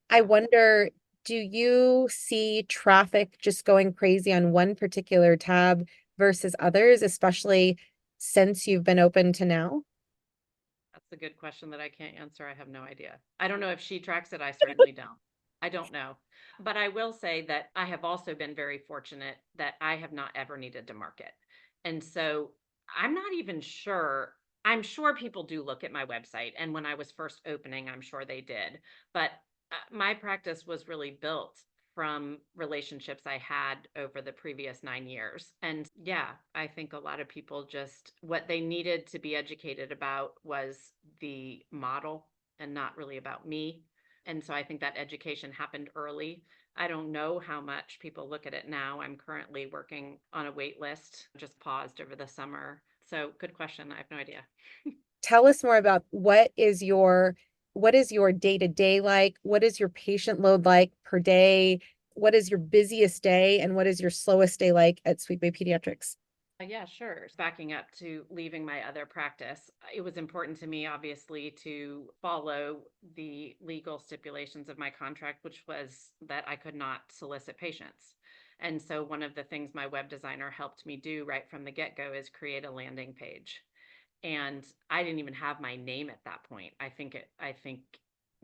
Speaker 1: I wonder, do you see traffic just going crazy on one particular tab versus others, especially since you've been open to now?
Speaker 2: That's a good question that I can't answer. I have no idea. I don't know if she tracks it. I certainly don't. I don't know. But I will say that I have also been very fortunate that I have not ever needed to market. And so I'm not even sure. I'm sure people do look at my website. And when I was first opening, I'm sure they did. But my practice was really built from relationships I had over the previous 9 years. And yeah, I think a lot of people just what they needed to be educated about was the model and not really about me. And so I think that education happened early. I don't know how much people look at it now. I'm currently working on a wait list, just paused over the summer. So good question. I have no idea.
Speaker 1: Tell us more about what is your day-to-day like? What is your patient load like per day? What is your busiest day and what is your slowest day like at Sweetbay Pediatrics?
Speaker 2: Yeah, sure. Backing up to leaving my other practice, it was important to me, obviously, to follow the legal stipulations of my contract, which was that I could not solicit patients. And so, one of the things my web designer helped me do right from the get go is create a landing page. And I didn't even have my name at that point.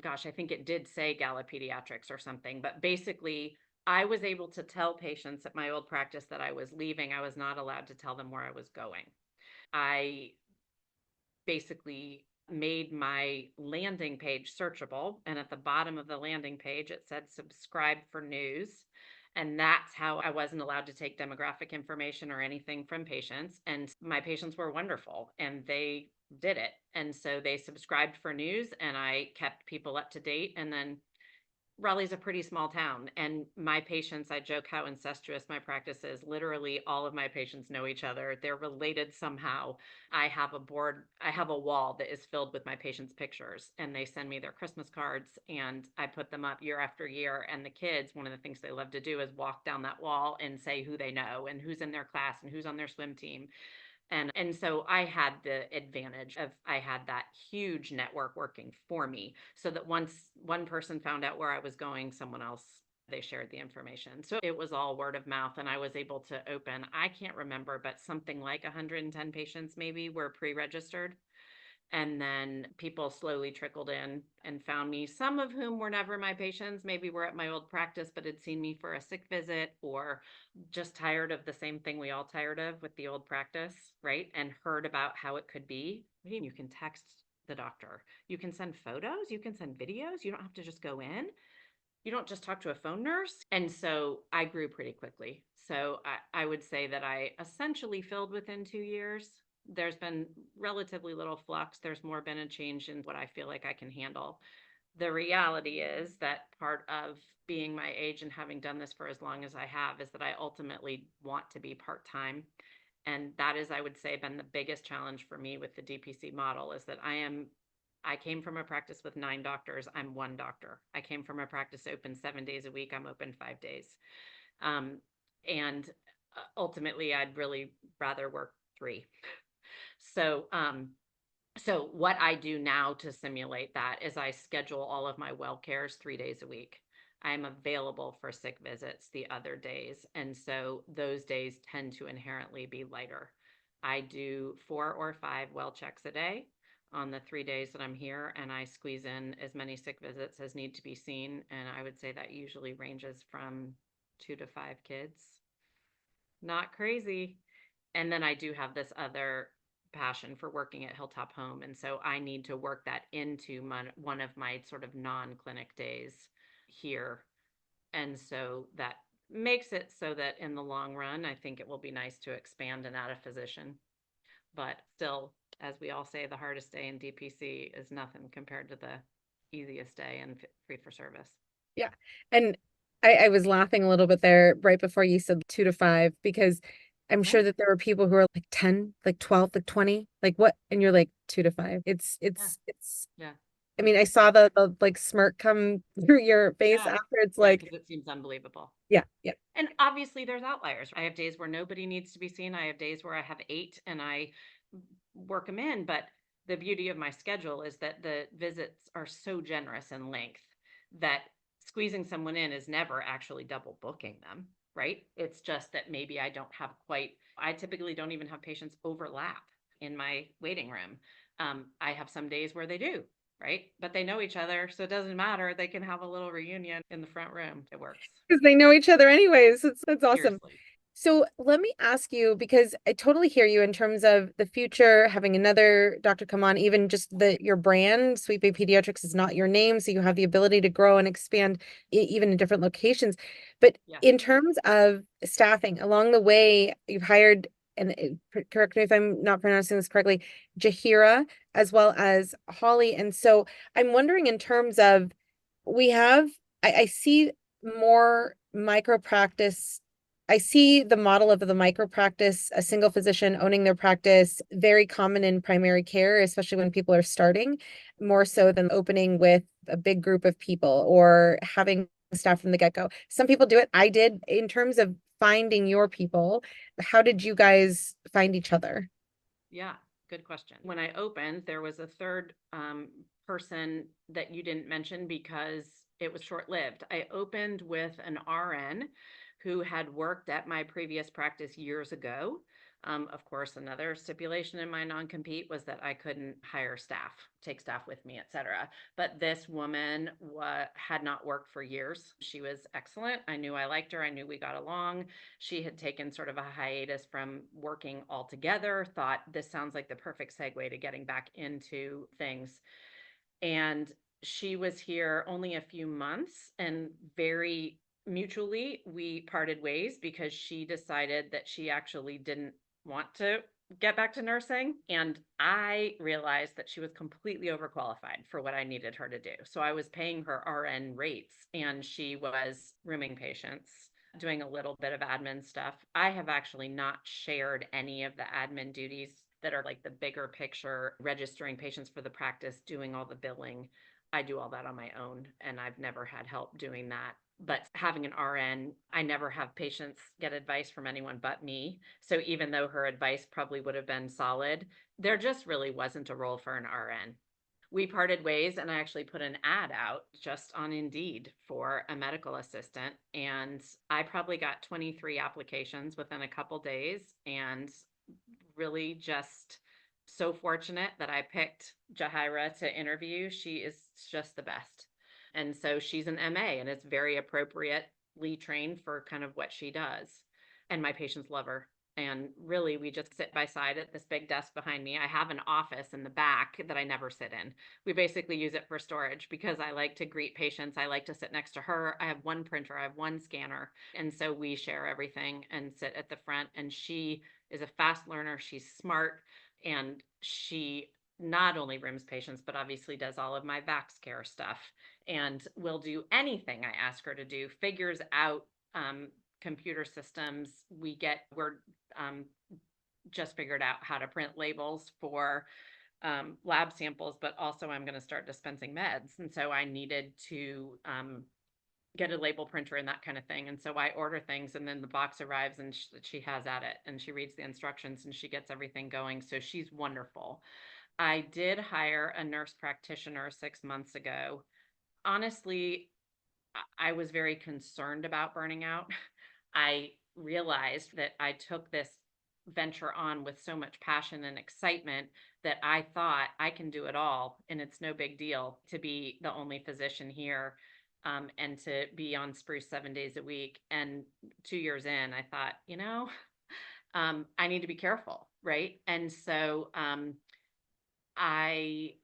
Speaker 2: Gosh, I think it did say Galla Pediatrics or something, but basically, I was able to tell patients at my old practice that I was leaving. I was not allowed to tell them where I was going. I basically made my landing page searchable. And at the bottom of the landing page, it said subscribe for news. And that's how I wasn't allowed to take demographic information or anything from patients. And my patients were wonderful and they did it. And so they subscribed for news and I kept people up to date. And then Raleigh's a pretty small town, and my patients, I joke how incestuous my practice is. Literally, all of my patients know each other. They're related somehow. I have a wall that is filled with my patients' pictures, and they send me their Christmas cards, and I put them up year after year. And the kids, one of the things they love to do is walk down that wall and say who they know and who's in their class and who's on their swim team. And so I had the advantage of I had that huge network working for me so that once one person found out where I was going, someone else they shared the information. So it was all word of mouth and I was able to open, I can't remember, but something like 110 patients maybe were pre-registered. And then people slowly trickled in and found me, some of whom were never my patients, maybe were at my old practice, but had seen me for a sick visit or just tired of the same thing we all tired of with the old practice, right? And heard about how it could be. You can text the doctor, you can send photos, you can send videos, you don't have to just go in. You don't just talk to a phone nurse. And so I grew pretty quickly. So I would say that I essentially filled within 2 years. There's been relatively little flux. There's more been a change in what I feel like I can handle. The reality is that part of being my age and having done this for as long as I have is that I ultimately want to be part-time. And that is, I would say, been the biggest challenge for me with the DPC model is that I came from a practice with 9 doctors. I'm one doctor. I came from a practice open 7 days a week. I'm open 5 days. And ultimately, I'd really rather work 3. So, so what I do now to simulate that is I schedule all of my well cares 3 days a week. I'm available for sick visits the other days. And so those days tend to inherently be lighter. I do 4 or 5 well checks a day on the 3 days that I'm here, and I squeeze in as many sick visits as need to be seen. And I would say that usually ranges from 2 to 5 kids. Not crazy. And then I do have this other passion for working at Hilltop Home. And so I need to work that into one of my sort of non-clinic days here. And so that makes it so that in the long run, I think it will be nice to expand and add a physician. But still, as we all say, the hardest day in DPC is nothing compared to the easiest day in free for service.
Speaker 1: Yeah. And I was laughing a little bit there right before you said 2 to 5 because I'm
Speaker 2: Yeah.
Speaker 1: sure that there were people who are like 10, like 12, like 20, like what? And you're like 2 to 5.
Speaker 2: Yeah. Yeah.
Speaker 1: I mean, I saw the like smirk come through your face
Speaker 2: Yeah.
Speaker 1: after. It's
Speaker 2: Yeah.
Speaker 1: like,
Speaker 2: Because it seems unbelievable.
Speaker 1: yeah, yeah.
Speaker 2: And obviously, there's outliers. I have days where nobody needs to be seen. I have days where I have eight and I work them in. But the beauty of my schedule is that the visits are so generous in length that squeezing someone in is never actually double booking them, right? It's just that maybe I don't have quite, I typically don't even have patients overlap in my waiting room. I have some days where they do, right? But they know each other, so it doesn't matter. They can have a little reunion in the front room. It works.
Speaker 1: Because they know each other anyways. It's awesome.
Speaker 2: Seriously.
Speaker 1: So let me ask you, because I totally hear you in terms of the future, having another doctor come on, even just your brand, Sweetbay Pediatrics is not your name, so you have the ability to grow and expand even in different locations. But
Speaker 2: Yeah.
Speaker 1: in terms of staffing, along the way, you've hired, and correct me if I'm not pronouncing this correctly, Jahira as well as Holly. And so I'm wondering in terms of, we have, I see more micro practice. I see the model of the micro practice, a single physician owning their practice, very common in primary care, especially when people are starting, more so than opening with a big group of people or having staff from the get-go. Some people do it. I did. In terms of finding your people, how did you guys find each other?
Speaker 2: Yeah. Good question. When I opened, there was a third person that you didn't mention because it was short lived. I opened with an RN who had worked at my previous practice years ago. Of course, another stipulation in my non-compete was that I couldn't hire staff, take staff with me, etc. But this woman had not worked for years. She was excellent. I knew I liked her. I knew we got along. She had taken sort of a hiatus from working altogether, thought this sounds like the perfect segue to getting back into things. And she was here only a few months, and very mutually we parted ways because she decided that she actually didn't want to get back to nursing, and I realized that she was completely overqualified for what I needed her to do. So I was paying her RN rates and she was rooming patients, doing a little bit of admin stuff. I have actually not shared any of the admin duties that are like the bigger picture, registering patients for the practice, doing all the billing. I do all that on my own, and I've never had help doing that. But having an RN, I never have patients get advice from anyone but me. So even though her advice probably would have been solid, there just really wasn't a role for an RN. We parted ways, and I actually put an ad out just on Indeed for a medical assistant. And I probably got 23 applications within a couple days, and really just so fortunate that I picked Jahira to interview. She is just the best. And so she's an MA, and it's very appropriately trained for kind of what she does. And my patients love her. And really, we just sit by side at this big desk behind me. I have an office in the back that I never sit in. We basically use it for storage because I like to greet patients. I like to sit next to her. I have one printer, I have one scanner. And so we share everything and sit at the front. And she is a fast learner. She's smart, and she not only rooms patients, but obviously does all of my Vax care stuff and will do anything I ask her to do, figures out computer systems. We're just figured out how to print labels for lab samples, but also I'm going to start dispensing meds. And so I needed to get a label printer and that kind of thing. And so I order things, and then the box arrives and she has at it, and she reads the instructions and she gets everything going. So she's wonderful. I did hire a nurse practitioner 6 months ago. Honestly, I was very concerned about burning out. I realized that I took this venture on with so much passion and excitement that I thought I can do it all, and it's no big deal to be the only physician here, and to be on Spruce 7 days a week. And 2 years in, I thought, I need to be careful, right? And so I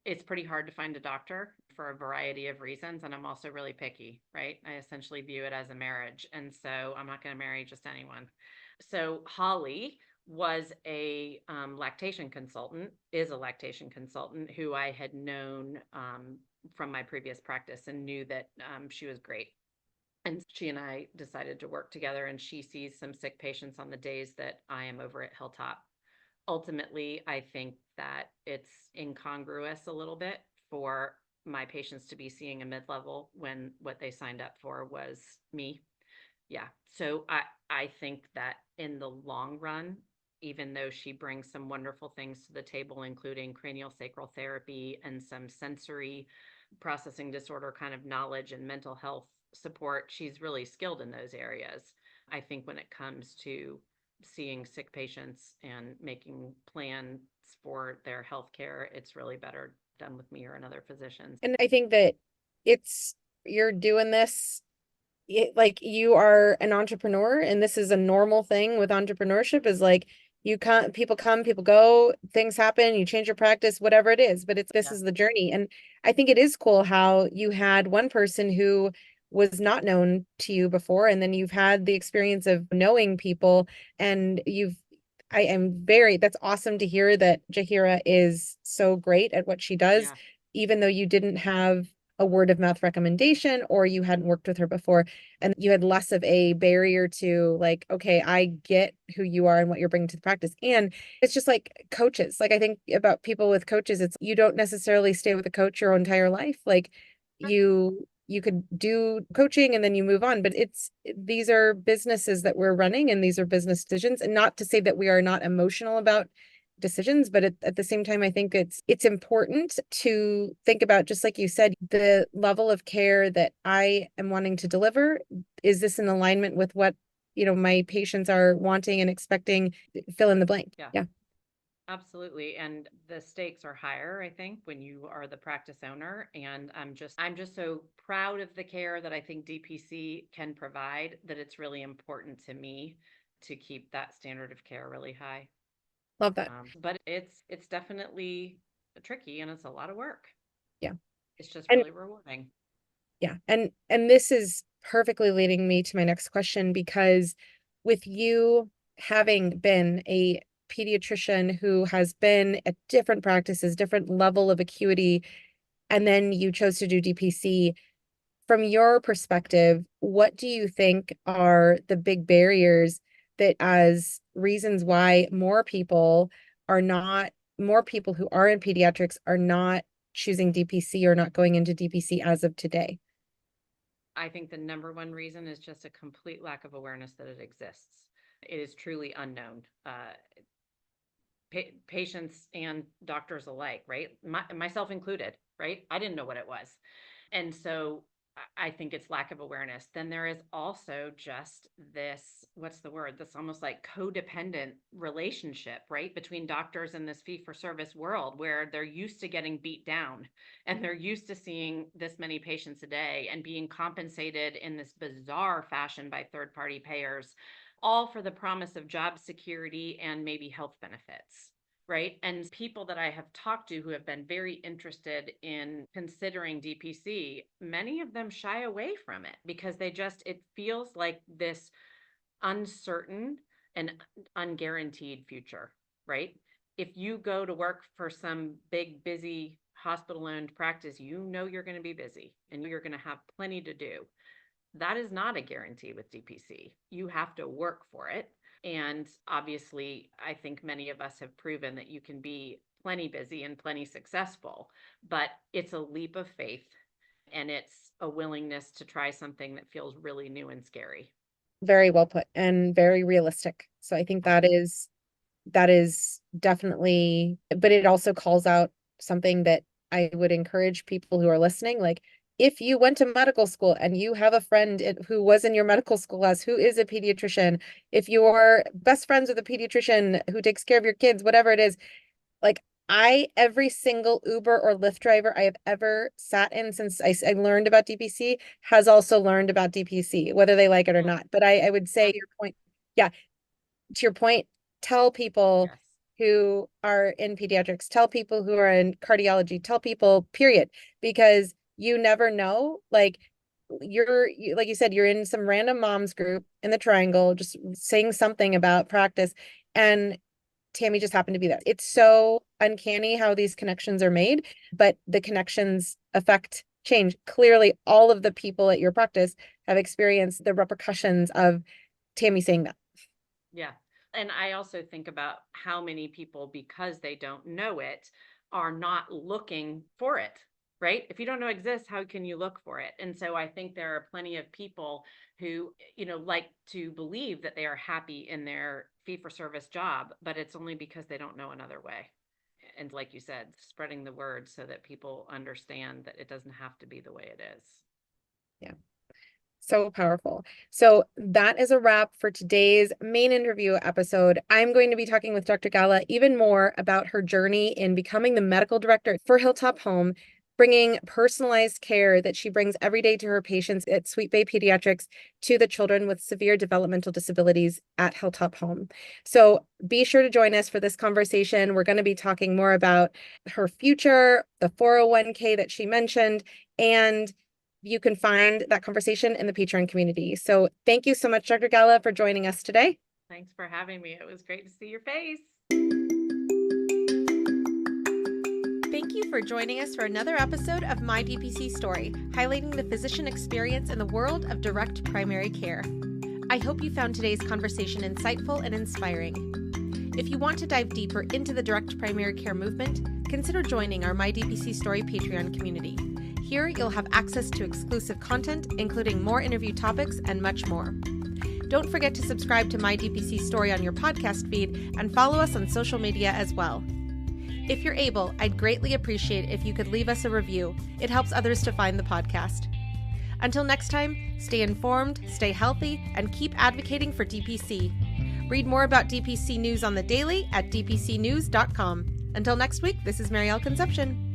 Speaker 2: it's pretty hard to find a doctor for a variety of reasons. And I'm also really picky, right? I essentially view it as a marriage. And so I'm not going to marry just anyone. So Holly was a lactation consultant, is a lactation consultant who I had known from my previous practice and knew that she was great. And she and I decided to work together, and she sees some sick patients on the days that I am over at Hilltop. Ultimately, I think that it's incongruous a little bit for my patients to be seeing a mid-level when what they signed up for was me. Yeah. So I think that in the long run, even though she brings some wonderful things to the table, including cranial sacral therapy and some sensory processing disorder kind of knowledge and mental health support, she's really skilled in those areas. I think when it comes to seeing sick patients and making plans for their health care, it's really better done with me or another physician.
Speaker 1: And I think that you're doing this, like you are an entrepreneur, and this is a normal thing with entrepreneurship, is like you come, people go, things happen, you change your practice, whatever it is, but this
Speaker 2: Yeah.
Speaker 1: is the journey. And I think it is cool how you had one person who was not known to you before, and then you've had the experience of knowing people, and I am that's awesome to hear that Jahira is so great at what she does,
Speaker 2: Yeah.
Speaker 1: even though you didn't have a word of mouth recommendation or you hadn't worked with her before, and you had less of a barrier to like, okay, I get who you are and what you're bringing to the practice. And it's just like coaches. Like I think about people with coaches, it's you don't necessarily stay with a coach your entire life. Like you could do coaching and then you move on, but these are businesses that we're running, and these are business decisions. And not to say that we are not emotional about decisions, but at the same time, I think it's important to think about, just like you said, the level of care that I am wanting to deliver. Is this in alignment with what, my patients are wanting and expecting? Fill in the blank.
Speaker 2: Yeah.
Speaker 1: Yeah.
Speaker 2: Absolutely. And the stakes are higher, I think, when you are the practice owner. And I'm just so proud of the care that I think DPC can provide, that it's really important to me to keep that standard of care really high.
Speaker 1: Love that.
Speaker 2: But it's definitely tricky, and it's a lot of work.
Speaker 1: Yeah.
Speaker 2: It's just
Speaker 1: And
Speaker 2: really rewarding.
Speaker 1: yeah. And this is perfectly leading me to my next question, because with you having been a pediatrician who has been at different practices, different level of acuity, and then you chose to do DPC, from your perspective, what do you think are the big barriers that as reasons why more people who are in pediatrics are not choosing DPC or not going into DPC as of today?
Speaker 2: I think the number one reason is just a complete lack of awareness that it exists. It is truly unknown. Patients and doctors alike, right? Myself included, right? I didn't know what it was. And so I think it's lack of awareness. Then there is also just this, what's the word? This almost like codependent relationship, right? Between doctors and this fee for service world, where they're used to getting beat down and they're used to seeing this many patients a day and being compensated in this bizarre fashion by third party payers, all for the promise of job security and maybe health benefits. Right. And people that I have talked to who have been very interested in considering DPC, many of them shy away from it because it feels like this uncertain and unguaranteed future. Right. If you go to work for some big, busy hospital owned practice, you're going to be busy and you're going to have plenty to do. That is not a guarantee with DPC. You have to work for it. And obviously, I think many of us have proven that you can be plenty busy and plenty successful, but it's a leap of faith, and it's a willingness to try something that feels really new and scary.
Speaker 1: Very well put and very realistic. So I think that is definitely, but it also calls out something that I would encourage people who are listening. Like, if you went to medical school and you have a friend who was in your medical school class who is a pediatrician, if you're best friends with a pediatrician who takes care of your kids, whatever it is, like every single Uber or Lyft driver I have ever sat in since I learned about DPC has also learned about DPC, whether they like it or not. But I would say your point, yeah, to your point, tell people
Speaker 2: Yes.
Speaker 1: who are in pediatrics, tell people who are in cardiology, tell people, period, because you never know. Like like you said, you're in some random moms group in the triangle, just saying something about practice, and Tammy just happened to be there. It's so uncanny how these connections are made, but the connections affect change. Clearly, all of the people at your practice have experienced the repercussions of Tammy saying that.
Speaker 2: Yeah. And I also think about how many people, because they don't know it, are not looking for it, right? If you don't know it exists, how can you look for it? And so I think there are plenty of people who, like to believe that they are happy in their fee-for-service job, but it's only because they don't know another way. And like you said, spreading the word so that people understand that it doesn't have to be the way it is.
Speaker 1: Yeah. So powerful. So that is a wrap for today's main interview episode. I'm going to be talking with Dr. Galla even more about her journey in becoming the medical director for Hilltop Home, bringing personalized care that she brings every day to her patients at Sweetbay Pediatrics to the children with severe developmental disabilities at Hilltop Home. So be sure to join us for this conversation. We're going to be talking more about her future, the 401k that she mentioned, and you can find that conversation in the Patreon community. So thank you so much, Dr. Galla, for joining us today.
Speaker 2: Thanks for having me. It was great to see your face.
Speaker 1: Thank you for joining us for another episode of My DPC Story, highlighting the physician experience in the world of direct primary care. I hope you found today's conversation insightful and inspiring. If you want to dive deeper into the direct primary care movement, consider joining our My DPC Story Patreon community. Here, you'll have access to exclusive content, including more interview topics and much more. Don't forget to subscribe to My DPC Story on your podcast feed and follow us on social media as well. If you're able, I'd greatly appreciate if you could leave us a review. It helps others to find the podcast. Until next time, stay informed, stay healthy, and keep advocating for DPC. Read more about DPC news on the daily at dpcnews.com. Until next week, this is Marielle Conception.